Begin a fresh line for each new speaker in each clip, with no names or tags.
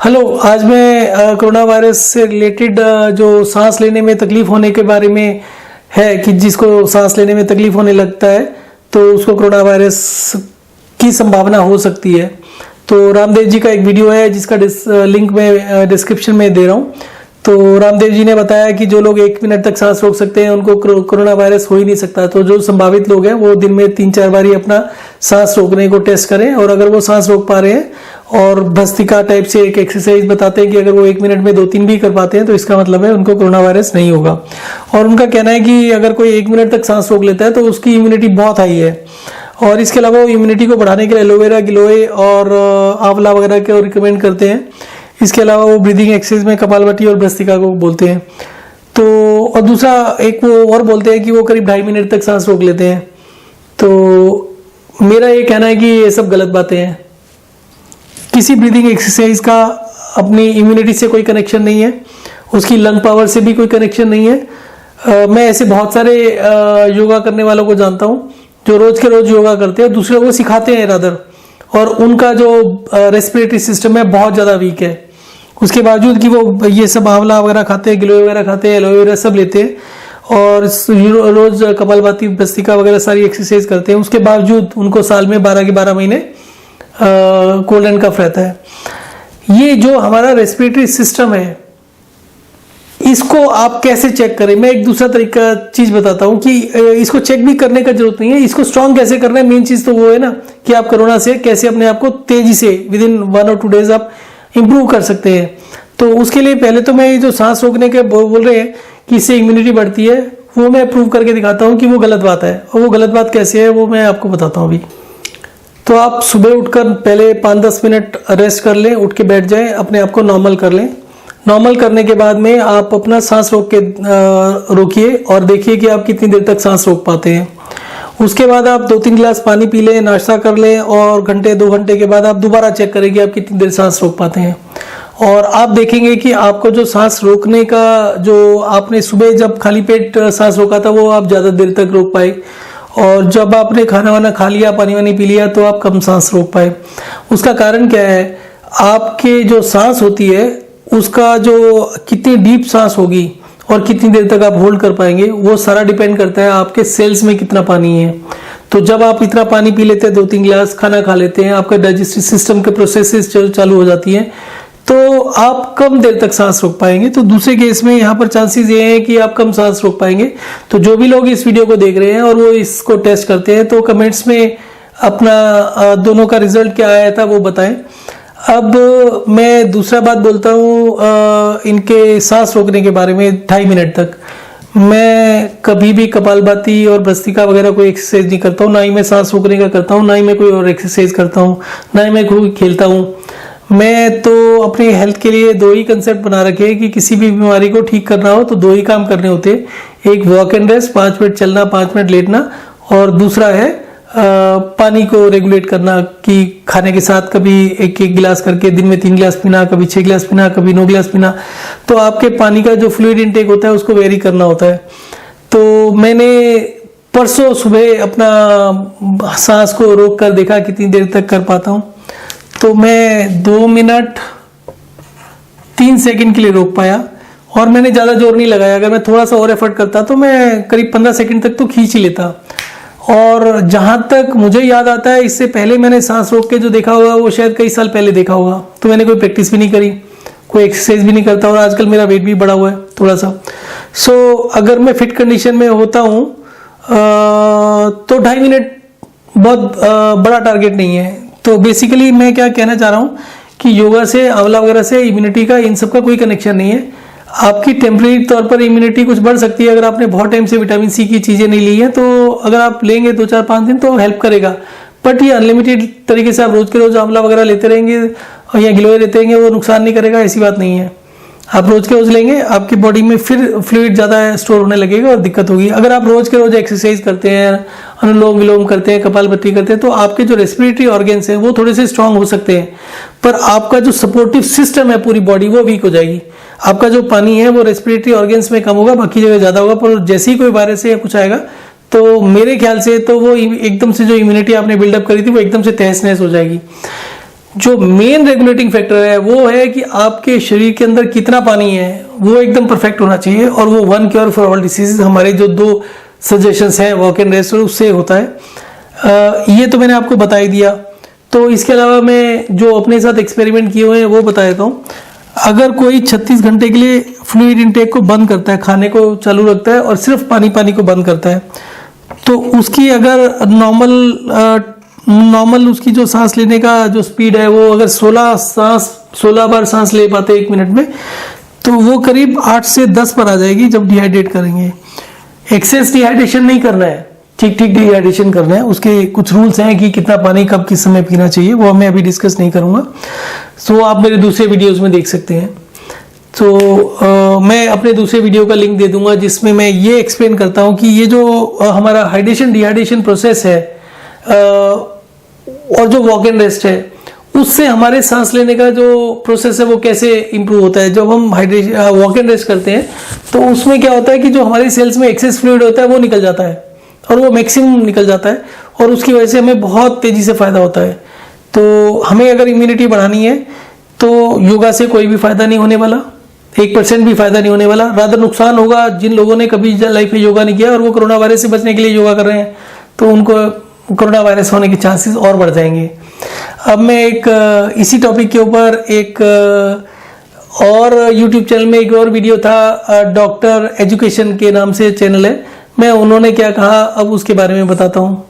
Hello, आज मैं corona virus से रिलेटेड जो सांस लेने में तकलीफ होने के बारे में है कि जिसको सांस लेने में तकलीफ होने लगता है तो उसको कोरोना वायरस की संभावना हो सकती है। तो रामदेव जी का एक वीडियो है जिसका लिंक मैं डिस्क्रिप्शन में दे रहा हूँ। तो रामदेव जी ने बताया कि जो लोग 1 मिनट तक सांस रोक सकते हैं उनको कोरोना वायरस हो ही नहीं सकता। तो जो संभावित लोग हैं वो दिन में 3-4 बार ही अपना सांस रोकने को टेस्ट करें, और अगर वो सांस रोक पा रहे हैं और भस्त्रिका टाइप से एक एक्सरसाइज बताते हैं कि अगर वो 1 मिनट में 2-3 भी कर पाते हैं तो इसका मतलब है उनको कोरोना वायरस नहीं होगा। और उनका कहना है कि अगर कोई 1 मिनट तक सांस रोक लेता है तो उसकी इम्यूनिटी बहुत हाई है। और इसके अलावा वो इम्यूनिटी को बढ़ाने के लिए एलोवेरा, गिलोय और आंवला वगैरह को रिकमेंड करते हैं। इसके अलावा वो ब्रीदिंग एक्सरसाइज में कपालभाति और भस्त्रिका को बोलते हैं। तो और दूसरा एक वो और बोलते हैं कि वो करीब 2.5 मिनट तक सांस रोक लेते हैं। तो मेरा ये कहना है कि ये सब गलत बातें हैं। किसी ब्रीदिंग एक्सरसाइज का अपनी इम्यूनिटी से कोई कनेक्शन नहीं है, उसकी लंग पावर से भी कोई कनेक्शन नहीं है। मैं ऐसे बहुत सारे योगा करने वालों को जानता हूँ जो रोज के रोज योगा करते हैं, दूसरे को सिखाते हैं रादर, और उनका जो रेस्पिरेटरी सिस्टम है बहुत ज़्यादा वीक है। उसके बावजूद कि वो ये सब आंवला वगैरह खाते हैं, गिलोय वगैरह खाते हैं, एलोवेरा सब लेते हैं और रोज कपालभाति, भस्त्रिका वगैरह सारी एक्सरसाइज करते हैं, उसके बावजूद उनको साल में 12 के 12 महीने कोल्ड एंड कफ रहता है। ये जो हमारा रेस्पिरेटरी सिस्टम है इसको आप कैसे चेक करें, मैं एक दूसरा तरीका चीज बताता हूं कि इसको चेक भी करने का जरूरत नहीं है। इसको स्ट्रांग कैसे करना है, मेन चीज तो वो है ना कि आप कोरोना से कैसे अपने आप को तेजी से विद इन 1 और 2 डेज आप इंप्रूव कर सकते हैं। तो उसके लिए पहले तो मैं ये जो सांस रोकने के बोल रहे हैं कि इससे इम्यूनिटी बढ़ती है, वो मैं प्रूव करके दिखाता हूँ कि वो गलत बात है। और वो गलत बात कैसे है वो मैं आपको बताता हूँ अभी। तो आप सुबह उठकर पहले 5-10 मिनट रेस्ट कर लें, उठ के बैठ जाएं, अपने आप को नॉर्मल कर लें। नॉर्मल करने के बाद में आप अपना सांस रोकिए और देखिए कि आप कितनी देर तक सांस रोक पाते हैं। उसके बाद आप 2-3 गिलास पानी पी लें, नाश्ता कर लें, और 1-2 घंटे के बाद आप दोबारा चेक करें कि आप कितनी देर सांस रोक पाते हैं। और आप देखेंगे कि आपको जो सांस रोकने का जो आपने सुबह जब खाली पेट सांस रोका था वो आप ज़्यादा देर तक रोक पाए, और जब आपने खाना वाना खा लिया, पानी वानी पी लिया तो आप कम सांस रोक पाए। उसका कारण क्या है, आपके जो सांस होती है उसका जो कितनी डीप सांस होगी और कितनी देर तक आप होल्ड कर पाएंगे वो सारा डिपेंड करता है आपके सेल्स में कितना पानी है। तो जब आप इतना पानी पी लेते हैं, 2-3 गिलास खाना खा लेते हैं, आपका डाइजेस्टिव सिस्टम के प्रोसेसेस चालू हो जाती हैं, तो आप कम देर तक सांस रोक पाएंगे। तो दूसरे केस में यहाँ पर चांसेस ये हैं कि आप कम सांस रोक पाएंगे। तो जो भी लोग इस वीडियो को देख रहे हैं और वो इसको टेस्ट करते हैं तो कमेंट्स में अपना दोनों का रिजल्ट क्या आया था वो बताएं। अब मैं दूसरा बात बोलता हूँ इनके सांस रोकने के बारे में। 2.5 मिनट तक मैं कभी भी कपालभाति और भस्त्रिका वगैरह कोई एक्सरसाइज नहीं करता हूँ, ना ही मैं सांस रोकने का करता हूँ, ना ही मैं कोई और एक्सरसाइज करता हूँ, ना ही मैं कोई खेलता हूँ। मैं तो अपनी हेल्थ के लिए 2 ही कंसेप्ट बना रखे हैं कि किसी भी बीमारी को ठीक करना हो तो 2 ही काम करने होते हैं। एक वॉक एंड रेस्ट, 5 मिनट चलना, 5 मिनट लेटना, और दूसरा है पानी को रेगुलेट करना कि खाने के साथ कभी 1-1 गिलास करके दिन में 3 गिलास पीना, कभी 6 गिलास पीना, कभी 9 गिलास पीना। तो आपके पानी का जो फ्लूइड इनटेक होता है उसको वेरी करना होता है। तो मैंने परसों सुबह अपना सांस को रोक कर देखा कितनी देर तक कर पाता हूँ। तो मैं 2 मिनट 3 सेकंड के लिए रोक पाया, और मैंने ज़्यादा जोर नहीं लगाया। अगर मैं थोड़ा सा और एफर्ट करता तो मैं करीब 15 सेकंड तक तो खींच ही लेता। और जहां तक मुझे याद आता है, इससे पहले मैंने सांस रोक के जो देखा होगा वो शायद कई साल पहले देखा होगा। तो मैंने कोई प्रैक्टिस भी नहीं करी, कोई एक्सरसाइज भी नहीं करता, और आजकल मेरा वेट भी बढ़ा हुआ है थोड़ा सा। सो अगर मैं फिट कंडीशन में होता हूँ तो 2.5 मिनट बहुत बड़ा टारगेट नहीं है। तो बेसिकली मैं क्या कहना चाह रहा हूँ कि योगा से, आंवला वगैरह से इम्यूनिटी का, इन सब का कोई कनेक्शन नहीं है। आपकी टेम्परेरी तौर पर इम्यूनिटी कुछ बढ़ सकती है अगर आपने बहुत टाइम से विटामिन सी की चीज़ें नहीं ली हैं। तो अगर आप लेंगे 2-4-5 दिन तो हेल्प करेगा, बट ये अनलिमिटेड तरीके से आप रोज के रोज आंवला वगैरह लेते रहेंगे या गिलोय लेते रहेंगे वो नुकसान नहीं करेगा, ऐसी बात नहीं है। आप रोज के रोज लेंगे, आपकी बॉडी में फिर फ्लूइड ज़्यादा स्टोर होने लगेगा और दिक्कत होगी। अगर आप रोज के रोज एक्सरसाइज करते हैं, अनुलोम विलोम करते हैं, कपालभाति करते हैं, तो आपके जो रेस्पिरेटरी ऑर्गन्स हैं वो थोड़े से स्ट्रांग हो सकते हैं, पर आपका जो सपोर्टिव सिस्टम है पूरी बॉडी वो वीक हो जाएगी। आपका जो पानी है वो रेस्पिरेटरी ऑर्गन्स में कम होगा, बाकी जगह ज़्यादा होगा। पर जैसे ही कोई वायरस या कुछ आएगा तो मेरे ख्याल से तो वो एकदम से जो इम्यूनिटी आपने बिल्डअप करी थी वो एकदम से तहस नहस हो जाएगी। जो मेन रेगुलेटिंग फैक्टर है वो है कि आपके शरीर के अंदर कितना पानी है, वो एकदम परफेक्ट होना चाहिए। और वो one cure for all disease हमारे जो 2 सजेशंस हैं वॉक एंड रेस्ट उससे होता है। ये तो मैंने आपको बता ही दिया। तो इसके अलावा मैं जो अपने साथ एक्सपेरिमेंट किए हुए हैं वो बता देता हूँ। अगर कोई 36 घंटे के लिए फ्लूइड इनटेक को बंद करता है, खाने को चालू रखता है और सिर्फ पानी को बंद करता है, तो उसकी अगर नॉर्मल उसकी जो सांस लेने का जो स्पीड है वो अगर 16 बार सांस ले पाते 1 मिनट में, तो वो करीब 8 से 10 पर आ जाएगी जब डिहाइड्रेट करेंगे। एक्सेस डिहाइड्रेशन नहीं करना है, ठीक डिहाइड्रेशन करना है। उसके कुछ रूल्स हैं कि कितना पानी कब किस समय पीना चाहिए, वो मैं अभी डिस्कस नहीं करूंगा। सो आप मेरे दूसरे वीडियोस में देख सकते हैं। तो मैं अपने दूसरे वीडियो का लिंक दे दूंगा जिसमें मैं ये एक्सप्लेन करता हूँ कि ये जो हमारा हाइड्रेशन डिहाइड्रेशन प्रोसेस है और जो वॉक एंड रेस्ट है, उससे हमारे सांस लेने का जो प्रोसेस है वो कैसे इंप्रूव होता है। जब हम वॉक एंड रेस्ट करते हैं तो उसमें क्या होता है कि जो हमारी सेल्स में एक्सेस फ्लूइड होता है वो निकल जाता है, और वो मैक्सिमम निकल जाता है, और उसकी वजह से हमें बहुत तेजी से फायदा होता है। तो हमें अगर इम्यूनिटी बढ़ानी है तो योगा से कोई भी फायदा नहीं होने वाला, 1% भी फायदा नहीं होने वाला। रादर नुकसान होगा जिन लोगों ने कभी लाइफ में योगा नहीं किया और वो कोरोना वायरस से बचने के लिए योगा कर रहे हैं, तो उनको कोरोना वायरस होने के चांसेस और बढ़ जाएंगे। अब मैं एक इसी टॉपिक के ऊपर एक और यूट्यूब चैनल में एक और वीडियो था, डॉक्टर एजुकेशन के नाम से चैनल है, मैं उन्होंने क्या कहा अब उसके बारे में बताता हूँ।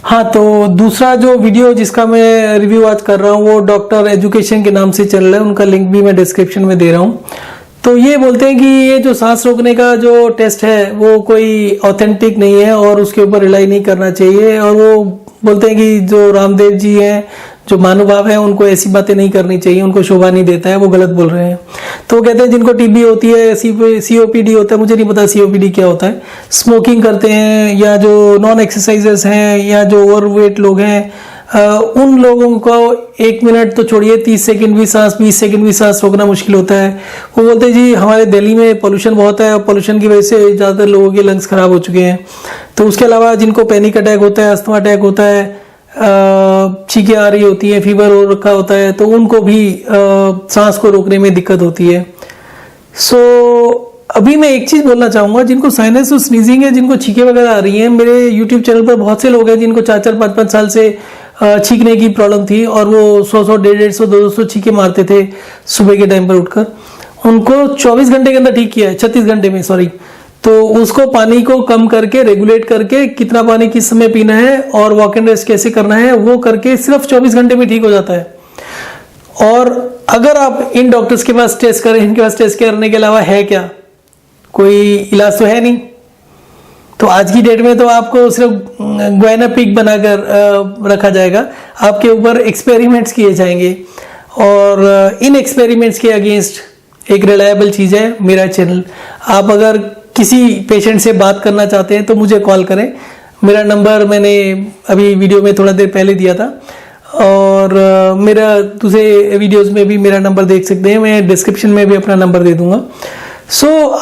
हाँ, तो दूसरा जो वीडियो जिसका मैं रिव्यू आज कर रहा हूँ वो डॉक्टर एजुकेशन के नाम से चैनल है, उनका लिंक भी मैं डिस्क्रिप्शन में दे रहा हूँ। तो ये बोलते हैं कि ये जो सांस रोकने का जो टेस्ट है वो कोई ऑथेंटिक नहीं है और उसके ऊपर रिलाई नहीं करना चाहिए। और वो बोलते हैं कि जो रामदेव जी हैं, जो महानुभाव हैं, उनको ऐसी बातें नहीं करनी चाहिए, उनको शोभा नहीं देता है, वो गलत बोल रहे हैं। तो वो कहते हैं जिनको टीबी होती है, सीओपीडी होता है, मुझे नहीं पता सीओपीडी क्या होता है, स्मोकिंग करते हैं या जो नॉन एक्सरसाइजर्स हैं या जो ओवरवेट लोग हैं, उन लोगों को 1 मिनट तो छोड़िए 30 सेकंड भी सांस 20 सेकंड भी सांस रोकना मुश्किल होता है। वो बोलते हैं जी हमारे दिल्ली में पोल्यूशन बहुत है और पोल्यूशन की वजह से ज़्यादातर लोगों के लंग्स खराब हो चुके हैं। तो उसके अलावा जिनको पैनिक अटैक होता है, अस्थमा अटैक होता है, छींकें आ रही होती है, फीवर हो रखा होता है, तो उनको भी सांस को रोकने में दिक्कत होती है। अभी मैं एक चीज़ बोलना चाहूँगा, जिनको साइनस और स्नीजिंग है, जिनको छींकें वगैरह आ रही हैं, मेरे यूट्यूब चैनल पर बहुत से लोग हैं जिनको 4-4, 5-5 साल से छींकने की प्रॉब्लम थी और वो 100-100, 150-150, 200 छींके मारते थे सुबह के टाइम पर उठकर। उनको 24 घंटे के अंदर ठीक किया है, 36 घंटे में, सॉरी। तो उसको पानी को कम करके, रेगुलेट करके, कितना पानी किस समय पीना है और वॉक एंड रेस्ट कैसे करना है, वो करके सिर्फ 24 घंटे में ठीक हो जाता है। और अगर आप इन डॉक्टर्स के पास टेस्ट करें, इनके पास टेस्ट करने के अलावा है क्या, कोई इलाज तो है नहीं। तो आज की डेट में तो आपको सिर्फ ग्वाइना पिग बनाकर रखा जाएगा, आपके ऊपर एक्सपेरिमेंट्स किए जाएंगे, और इन एक्सपेरिमेंट्स के अगेंस्ट एक रिलायबल चीज़ है मेरा चैनल। आप अगर किसी पेशेंट से बात करना चाहते हैं तो मुझे कॉल करें। मेरा नंबर मैंने अभी वीडियो में थोड़ा देर पहले दिया था, और मेरा दूसरे वीडियोस में भी मेरा नंबर देख सकते हैं, मैं डिस्क्रिप्शन में भी अपना नंबर दे दूंगा।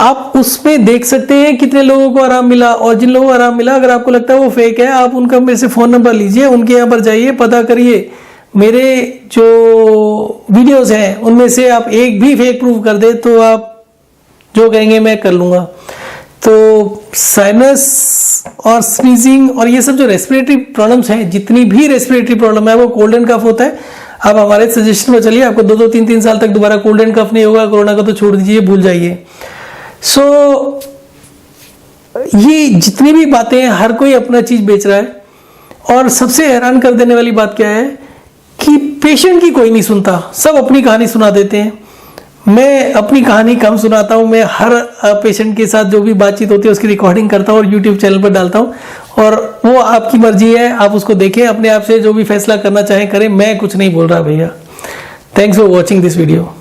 आप उसमें देख सकते हैं कितने लोगों को आराम मिला, और जिन लोगों को आराम मिला, अगर आपको लगता है वो फेक है, आप उनका मेरे से फ़ोन नंबर लीजिए, उनके यहाँ पर जाइए, पता करिए। मेरे जो वीडियोस हैं उनमें से आप एक भी फेक प्रूव कर दे तो आप जो कहेंगे मैं कर लूँगा। तो साइनस और स्नीजिंग और ये सब जो रेस्पिरेटरी प्रॉब्लम्स हैं, जितनी भी रेस्पिरेटरी प्रॉब्लम है, वो कोल्ड एंड कफ होता है। आप हमारे सजेशन में चलिए, आपको 2-2, 3-3 साल तक दोबारा कोल्ड एंड कफ नहीं होगा। कोरोना का तो छोड़ दीजिए, भूल जाइए। ये जितनी भी बातें हैं, हर कोई अपना चीज बेच रहा है, और सबसे हैरान कर देने वाली बात क्या है कि पेशेंट की कोई नहीं सुनता, सब अपनी कहानी सुना देते हैं। मैं अपनी कहानी कम सुनाता हूँ, मैं हर पेशेंट के साथ जो भी बातचीत होती है उसकी रिकॉर्डिंग करता हूँ और यूट्यूब चैनल पर डालता हूँ, और वो आपकी मर्जी है, आप उसको देखें, अपने आप से जो भी फैसला करना चाहें करें। मैं कुछ नहीं बोल रहा भैया। Thanks for watching this video.